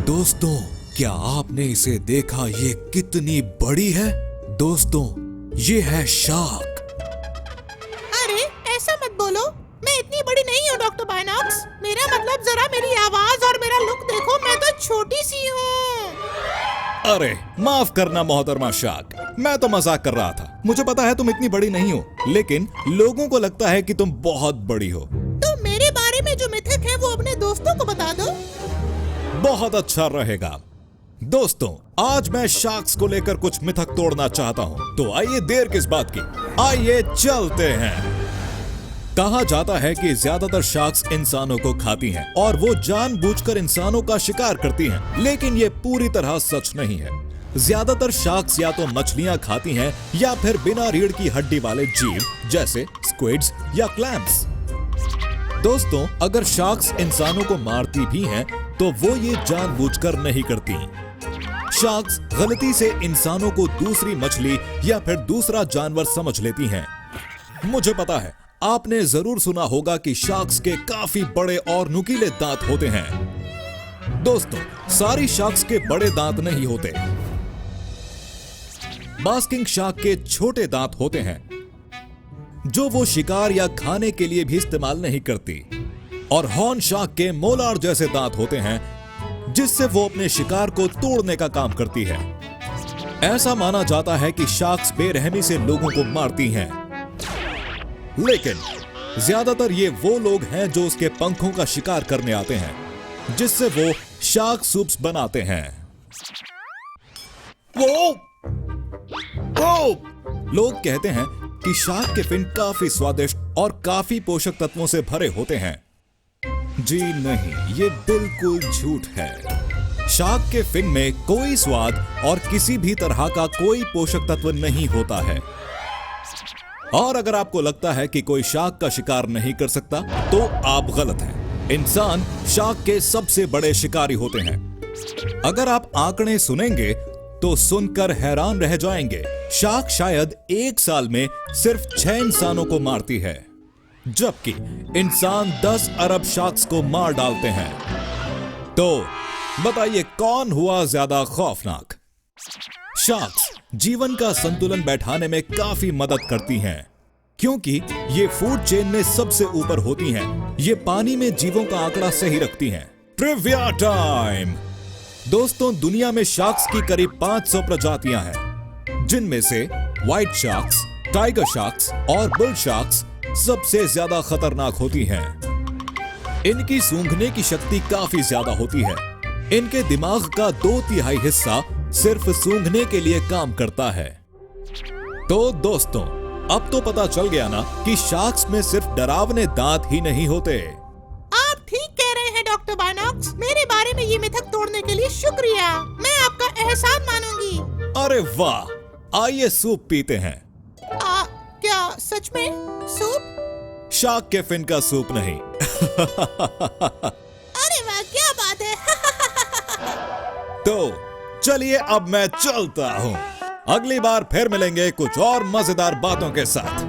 दोस्तों, क्या आपने इसे देखा? ये कितनी बड़ी है। दोस्तों, ये है शार्क। अरे ऐसा मत बोलो, मैं इतनी बड़ी नहीं हूँ डॉक्टर बायनॉक्स। मेरा मतलब जरा मेरी आवाज और मेरा लुक देखो, मैं तो छोटी सी हूँ। अरे माफ करना मोहतरमा शार्क, मैं तो मजाक कर रहा था। मुझे पता है तुम इतनी बड़ी नहीं हो, लेकिन लोगों को लगता है कि तुम बहुत बड़ी हो। तो मेरे बारे में जो मिथक है वो अपने दोस्तों को बता दो। बहुत अच्छा रहेगा। दोस्तों, आज मैं शार्क्स को लेकर कुछ मिथक तोड़ना चाहता हूँ, तो आइए देर किस बात की, आइए चलते हैं। कहा जाता है कि ज्यादातर शार्क्स इंसानों को खाती हैं और वो जानबूझकर इंसानों का शिकार करती हैं, लेकिन ये पूरी तरह सच नहीं है। ज्यादातर शार्क्स या तो मछलियां खाती हैं या फिर बिना रीढ़ की हड्डी वाले जीव जैसे स्क्विड्स या क्लैम्स। दोस्तों, अगर शार्क्स इंसानों को मारती भी हैं, तो वो ये जानबूझकर नहीं करती। शार्क्स गलती से इंसानों को दूसरी मछली या फिर दूसरा जानवर समझ लेती हैं। मुझे पता है आपने जरूर सुना होगा कि शार्क्स के काफी बड़े और नुकीले दांत होते हैं। दोस्तों, सारी शार्क्स के बड़े दांत नहीं होते। बास्किंग शार्क के छोटे दांत होते हैं, जो वो शिकार या खाने के लिए भी इस्तेमाल नहीं करती। और हॉर्न शार्क के मोलार जैसे दांत होते हैं, जिससे वो अपने शिकार को तोड़ने का काम करती है। ऐसा माना जाता है कि शार्क्स बेरहमी से लोगों को मारती हैं, लेकिन ज्यादातर ये वो लोग हैं जो उसके पंखों का शिकार करने आते हैं, जिससे वो शार्क सूप्स बनाते हैं। वो लोग कहते हैं कि शार्क के फिन काफी स्वादिष्ट और काफी पोषक तत्वों से भरे होते हैं। जी नहीं, ये बिल्कुल झूठ है। शार्क के फिन में कोई स्वाद और किसी भी तरह का कोई पोषक तत्व नहीं होता है। और अगर आपको लगता है कि कोई शार्क का शिकार नहीं कर सकता, तो आप गलत हैं। इंसान शार्क के सबसे बड़े शिकारी होते हैं। अगर आप आंकड़े सुनेंगे तो सुनकर हैरान रह जाएंगे। शार्क शायद एक साल में सिर्फ 6 इंसानों को मारती है, जबकि इंसान 10 अरब शार्क्स को मार डालते हैं। तो बताइए कौन हुआ ज्यादा खौफनाक? शार्क्स जीवन का संतुलन बैठाने में काफी मदद करती हैं, क्योंकि ये फूड चेन में सबसे ऊपर होती हैं। ये पानी में जीवों का आंकड़ा सही रखती हैं। Trivia time. दोस्तों, दुनिया में शार्क्स की करीब 500 प्रजातियां हैं, जिनमें से व्हाइट शार्क्स, टाइगर शार्क्स और बुल शार्क्स सबसे ज्यादा खतरनाक होती हैं। इनकी सूंघने की शक्ति काफी ज्यादा होती है। इनके दिमाग का 2/3 हिस्सा सिर्फ सूंघने के लिए काम करता है। तो दोस्तों, अब तो पता चल गया ना कि शार्क्स में सिर्फ डरावने दांत ही नहीं होते। आप ठीक कह रहे हैं डॉक्टर बायनॉक्स। मेरे बारे में ये मिथक तोड़ने के लिए शुक्रिया। मैं आपका एहसान मानूंगी। अरे वाह, आइए सूप पीते हैं। क्या सच में सूप? शार्क के फिन का सूप नहीं। अरे वाह, क्या बात है। तो चलिए अब मैं चलता हूँ। अगली बार फिर मिलेंगे कुछ और मजेदार बातों के साथ।